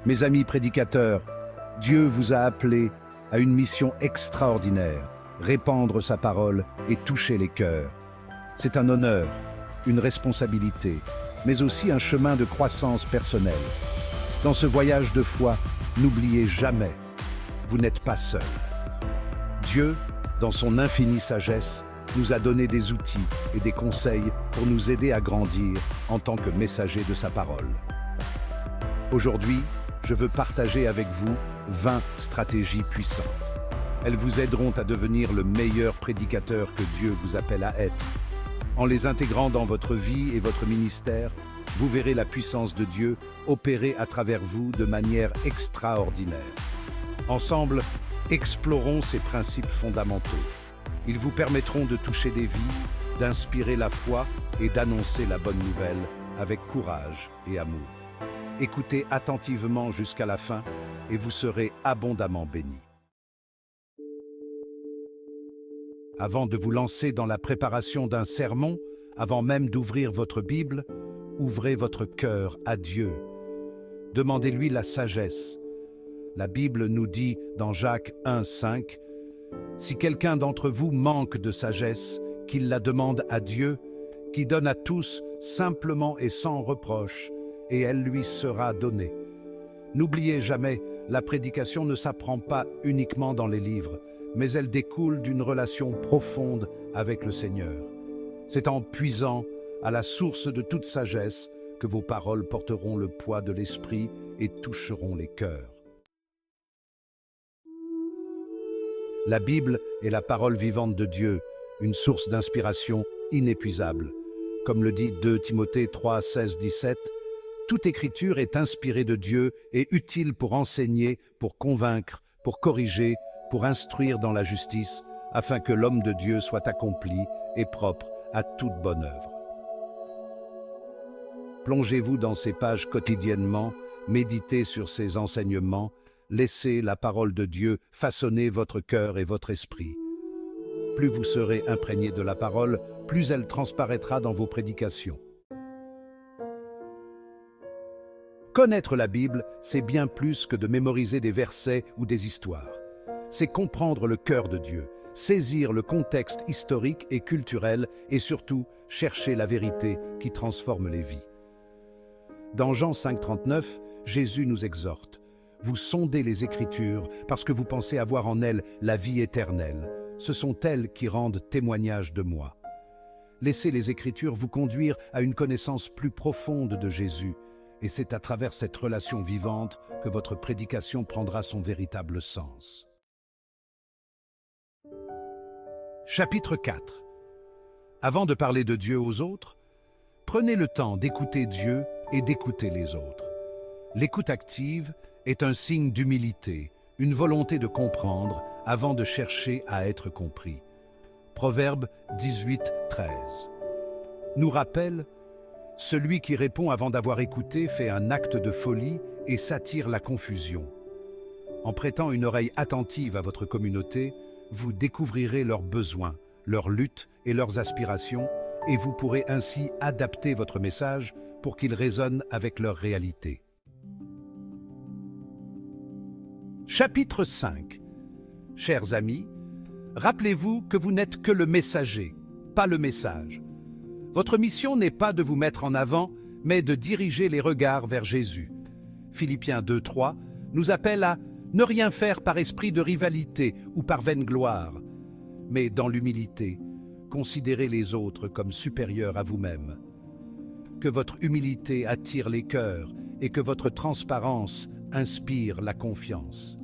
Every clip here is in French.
Mes amis prédicateurs, Dieu vous a appelés à une mission extraordinaire, répandre sa parole et toucher les cœurs. C'est un honneur, une responsabilité, mais aussi un chemin de croissance personnelle. Dans ce voyage de foi, n'oubliez jamais, vous n'êtes pas seul. Dieu, dans son infinie sagesse, nous a donné des outils et des conseils pour nous aider à grandir en tant que messagers de sa parole. Aujourd'hui, je veux partager avec vous 20 stratégies puissantes. Elles vous aideront à devenir le meilleur prédicateur que Dieu vous appelle à être. En les intégrant dans votre vie et votre ministère, vous verrez la puissance de Dieu opérer à travers vous de manière extraordinaire. Ensemble, explorons ces principes fondamentaux. Ils vous permettront de toucher des vies, d'inspirer la foi et d'annoncer la bonne nouvelle avec courage et amour. Écoutez attentivement jusqu'à la fin et vous serez abondamment bénis. Avant de vous lancer dans la préparation d'un sermon, avant même d'ouvrir votre Bible, ouvrez votre cœur à Dieu. Demandez-lui la sagesse. La Bible nous dit dans Jacques 1,5, « Si quelqu'un d'entre vous manque de sagesse, qu'il la demande à Dieu, qui donne à tous simplement et sans reproche, et elle lui sera donnée. » N'oubliez jamais, la prédication ne s'apprend pas uniquement dans les livres, mais elle découle d'une relation profonde avec le Seigneur. C'est en puisant à la source de toute sagesse que vos paroles porteront le poids de l'esprit et toucheront les cœurs. La Bible est la parole vivante de Dieu, une source d'inspiration inépuisable. Comme le dit 2 Timothée 3, 16, 17, « Toute écriture est inspirée de Dieu et utile pour enseigner, pour convaincre, pour corriger, pour instruire dans la justice, afin que l'homme de Dieu soit accompli et propre à toute bonne œuvre. » Plongez-vous dans ces pages quotidiennement, méditez sur ces enseignements, laissez la parole de Dieu façonner votre cœur et votre esprit. Plus vous serez imprégné de la parole, plus elle transparaîtra dans vos prédications. Connaître la Bible, c'est bien plus que de mémoriser des versets ou des histoires. C'est comprendre le cœur de Dieu, saisir le contexte historique et culturel et surtout chercher la vérité qui transforme les vies. Dans Jean 5,39, Jésus nous exhorte « Vous sondez les Écritures parce que vous pensez avoir en elles la vie éternelle. Ce sont elles qui rendent témoignage de moi. » Laissez les Écritures vous conduire à une connaissance plus profonde de Jésus. Et c'est à travers cette relation vivante que votre prédication prendra son véritable sens. Chapitre 4. Avant de parler de Dieu aux autres, prenez le temps d'écouter Dieu et d'écouter les autres. L'écoute active est un signe d'humilité, une volonté de comprendre avant de chercher à être compris. Proverbe 18, 13. Nous rappelle « Celui qui répond avant d'avoir écouté fait un acte de folie et s'attire la confusion. » En prêtant une oreille attentive à votre communauté, vous découvrirez leurs besoins, leurs luttes et leurs aspirations, et vous pourrez ainsi adapter votre message pour qu'il résonne avec leur réalité. Chapitre 5. Chers amis, rappelez-vous que vous n'êtes que le messager, pas le message. Votre mission n'est pas de vous mettre en avant, mais de diriger les regards vers Jésus. Philippiens 2,3 nous appelle à ne rien faire par esprit de rivalité ou par vaine gloire, mais dans l'humilité, considérez les autres comme supérieurs à vous-même. Que votre humilité attire les cœurs et que votre transparence inspire la confiance.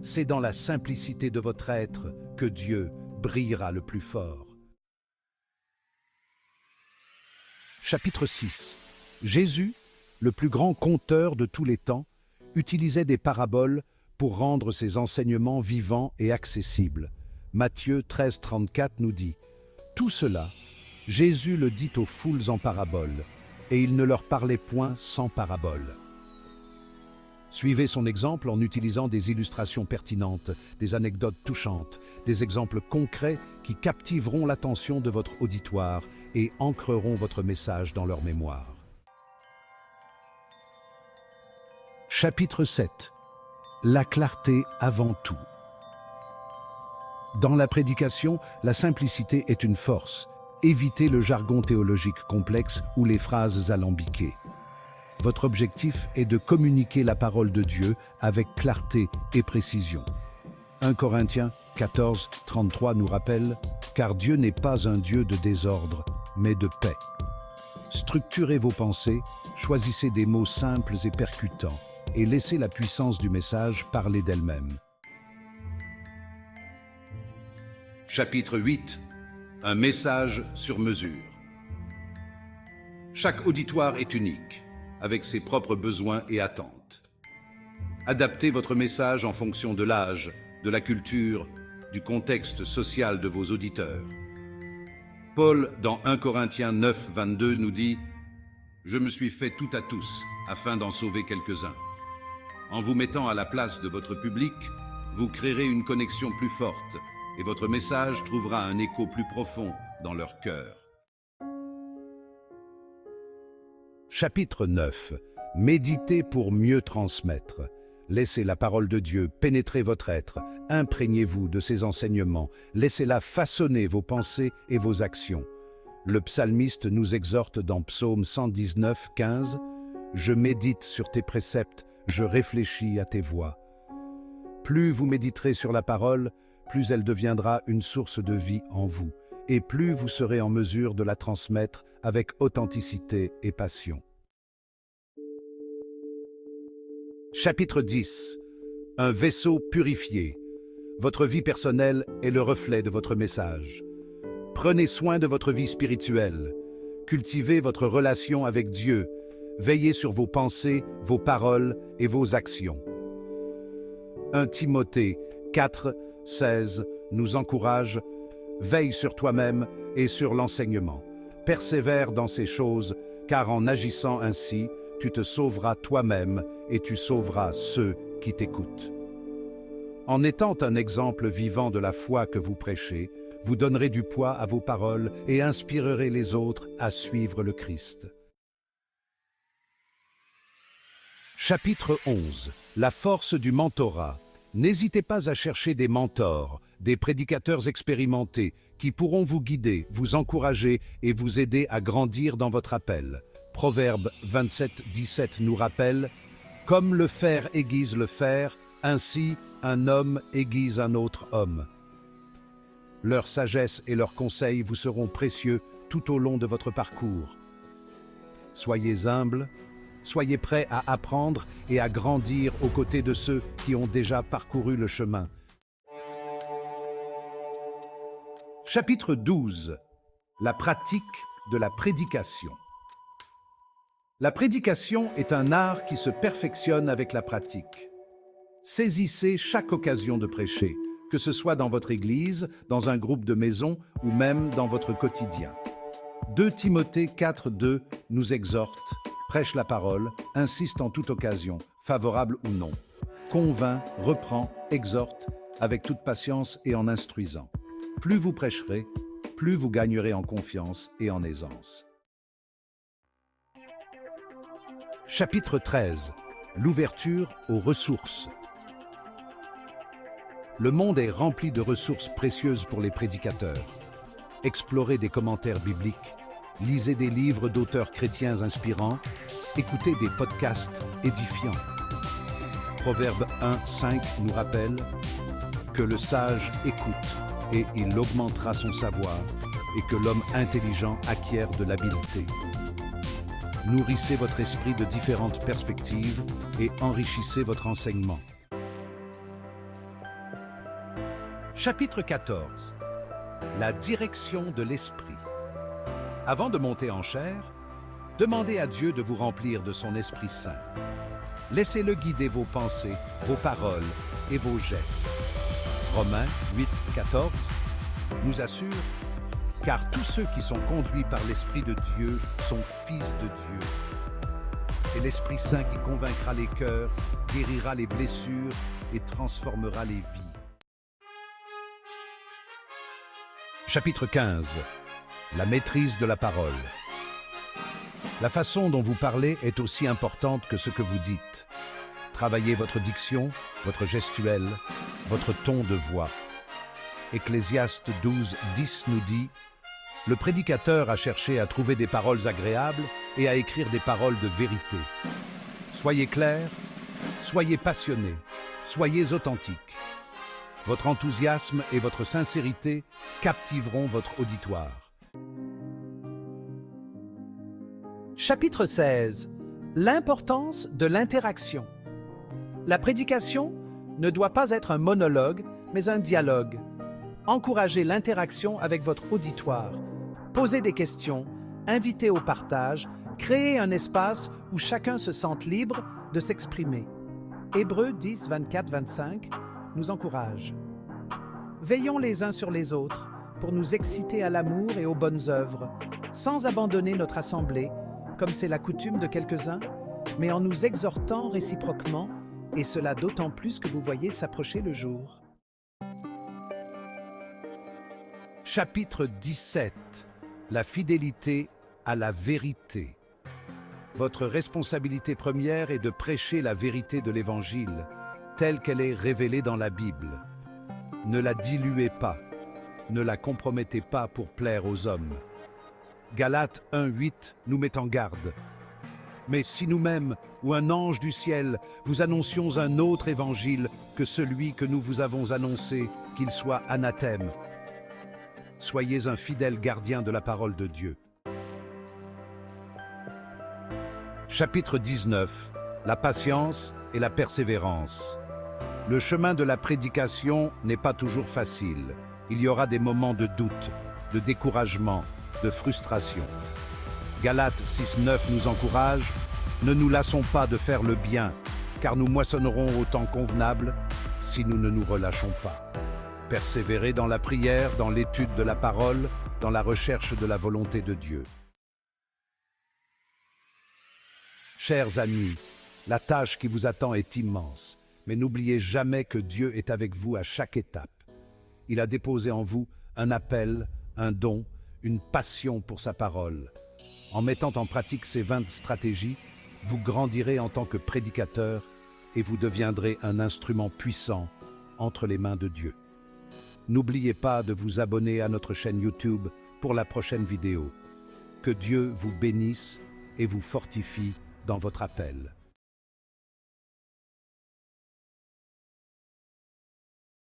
C'est dans la simplicité de votre être que Dieu brillera le plus fort. Chapitre 6. Jésus, le plus grand conteur de tous les temps, utilisait des paraboles pour rendre ses enseignements vivants et accessibles. Matthieu 13, 34 nous dit « Tout cela, Jésus le dit aux foules en paraboles, et il ne leur parlait point sans paraboles. » Suivez son exemple en utilisant des illustrations pertinentes, des anecdotes touchantes, des exemples concrets qui captiveront l'attention de votre auditoire et ancreront votre message dans leur mémoire. Chapitre 7. La clarté avant tout. Dans la prédication, la simplicité est une force. Évitez le jargon théologique complexe ou les phrases alambiquées. Votre objectif est de communiquer la parole de Dieu avec clarté et précision. 1 Corinthiens 14, 33 nous rappelle « Car Dieu n'est pas un Dieu de désordre, mais de paix ». Structurez vos pensées, choisissez des mots simples et percutants, et laissez la puissance du message parler d'elle-même. Chapitre 8. Un message sur mesure. Chaque auditoire est unique, avec ses propres besoins et attentes. Adaptez votre message en fonction de l'âge, de la culture, du contexte social de vos auditeurs. Paul, dans 1 Corinthiens 9, 22, nous dit « Je me suis fait tout à tous, afin d'en sauver quelques-uns. En vous mettant à la place de votre public, vous créerez une connexion plus forte, et votre message trouvera un écho plus profond dans leur cœur. » Chapitre 9. Méditez pour mieux transmettre. Laissez la parole de Dieu pénétrer votre être. Imprégnez-vous de ses enseignements. Laissez-la façonner vos pensées et vos actions. Le psalmiste nous exhorte dans Psaume 119, 15 « Je médite sur tes préceptes, je réfléchis à tes voies. » Plus vous méditerez sur la parole, plus elle deviendra une source de vie en vous, et plus vous serez en mesure de la transmettre avec authenticité et passion. Chapitre 10. Un vaisseau purifié. Votre vie personnelle est le reflet de votre message. Prenez soin de votre vie spirituelle. Cultivez votre relation avec Dieu. Veillez sur vos pensées, vos paroles et vos actions. 1 Timothée 4, 16 nous encourage « Veille sur toi-même et sur l'enseignement. Persévère dans ces choses, car en agissant ainsi, tu te sauveras toi-même et tu sauveras ceux qui t'écoutent. » En étant un exemple vivant de la foi que vous prêchez, vous donnerez du poids à vos paroles et inspirerez les autres à suivre le Christ. Chapitre 11. La force du mentorat. N'hésitez pas à chercher des mentors, des prédicateurs expérimentés qui pourront vous guider, vous encourager et vous aider à grandir dans votre appel. Proverbe 27, 17 nous rappelle « Comme le fer aiguise le fer, ainsi un homme aiguise un autre homme. » Leur sagesse et leurs conseils vous seront précieux tout au long de votre parcours. Soyez humbles, soyez prêts à apprendre et à grandir aux côtés de ceux qui ont déjà parcouru le chemin. Chapitre 12. La pratique de la prédication. La prédication est un art qui se perfectionne avec la pratique. Saisissez chaque occasion de prêcher, que ce soit dans votre église, dans un groupe de maison ou même dans votre quotidien. 2 Timothée 4, 2 nous exhorte « Prêche la parole, insiste en toute occasion, favorable ou non. Convainc, reprend, exhorte, avec toute patience et en instruisant. Plus vous prêcherez, plus vous gagnerez en confiance et en aisance. » Chapitre 13. L'ouverture aux ressources. Le monde est rempli de ressources précieuses pour les prédicateurs. Explorez des commentaires bibliques, lisez des livres d'auteurs chrétiens inspirants, écoutez des podcasts édifiants. Proverbe 1, 5 nous rappelle que le sage écoute et il augmentera son savoir et que l'homme intelligent acquiert de l'habileté. Nourrissez votre esprit de différentes perspectives et enrichissez votre enseignement. Chapitre 14. La direction de l'esprit. Avant de monter en chair, demandez à Dieu de vous remplir de son Esprit Saint. Laissez-le guider vos pensées, vos paroles et vos gestes. Romains 8, 14 nous assure « Car tous ceux qui sont conduits par l'Esprit de Dieu sont fils de Dieu. » C'est l'Esprit Saint qui convaincra les cœurs, guérira les blessures et transformera les vies. Chapitre 15. La maîtrise de la parole. La façon dont vous parlez est aussi importante que ce que vous dites. Travaillez votre diction, votre gestuelle, votre ton de voix. Ecclésiaste 12:10 nous dit « Le prédicateur a cherché à trouver des paroles agréables et à écrire des paroles de vérité. Soyez clairs, soyez passionnés, soyez authentiques. Votre enthousiasme et votre sincérité captiveront votre auditoire. » Chapitre 16. L'importance de l'interaction. La prédication ne doit pas être un monologue, mais un dialogue. Encouragez l'interaction avec votre auditoire. Posez des questions, invitez au partage, créez un espace où chacun se sente libre de s'exprimer. Hébreux 10, 24, 25 nous encourage. Veillons les uns sur les autres pour nous exciter à l'amour et aux bonnes œuvres, sans abandonner notre assemblée, comme c'est la coutume de quelques-uns, mais en nous exhortant réciproquement, et cela d'autant plus que vous voyez s'approcher le jour. Chapitre 17. La fidélité à la vérité. Votre responsabilité première est de prêcher la vérité de l'Évangile, telle qu'elle est révélée dans la Bible. Ne la diluez pas, ne la compromettez pas pour plaire aux hommes. Galates 1:8 nous met en garde. Mais si nous-mêmes, ou un ange du ciel, vous annoncions un autre évangile que celui que nous vous avons annoncé, qu'il soit anathème. Soyez un fidèle gardien de la parole de Dieu. Chapitre 19. La patience et la persévérance. Le chemin de la prédication n'est pas toujours facile. Il y aura des moments de doute, de découragement, de frustration. Galates 6:9 nous encourage « Ne nous lassons pas de faire le bien, car nous moissonnerons au temps convenable si nous ne nous relâchons pas. » Persévérez dans la prière, dans l'étude de la parole, dans la recherche de la volonté de Dieu. Chers amis, la tâche qui vous attend est immense, mais n'oubliez jamais que Dieu est avec vous à chaque étape. Il a déposé en vous un appel, un don, une passion pour sa parole. En mettant en pratique ces 20 stratégies, vous grandirez en tant que prédicateur et vous deviendrez un instrument puissant entre les mains de Dieu. N'oubliez pas de vous abonner à notre chaîne YouTube pour la prochaine vidéo. Que Dieu vous bénisse et vous fortifie dans votre appel.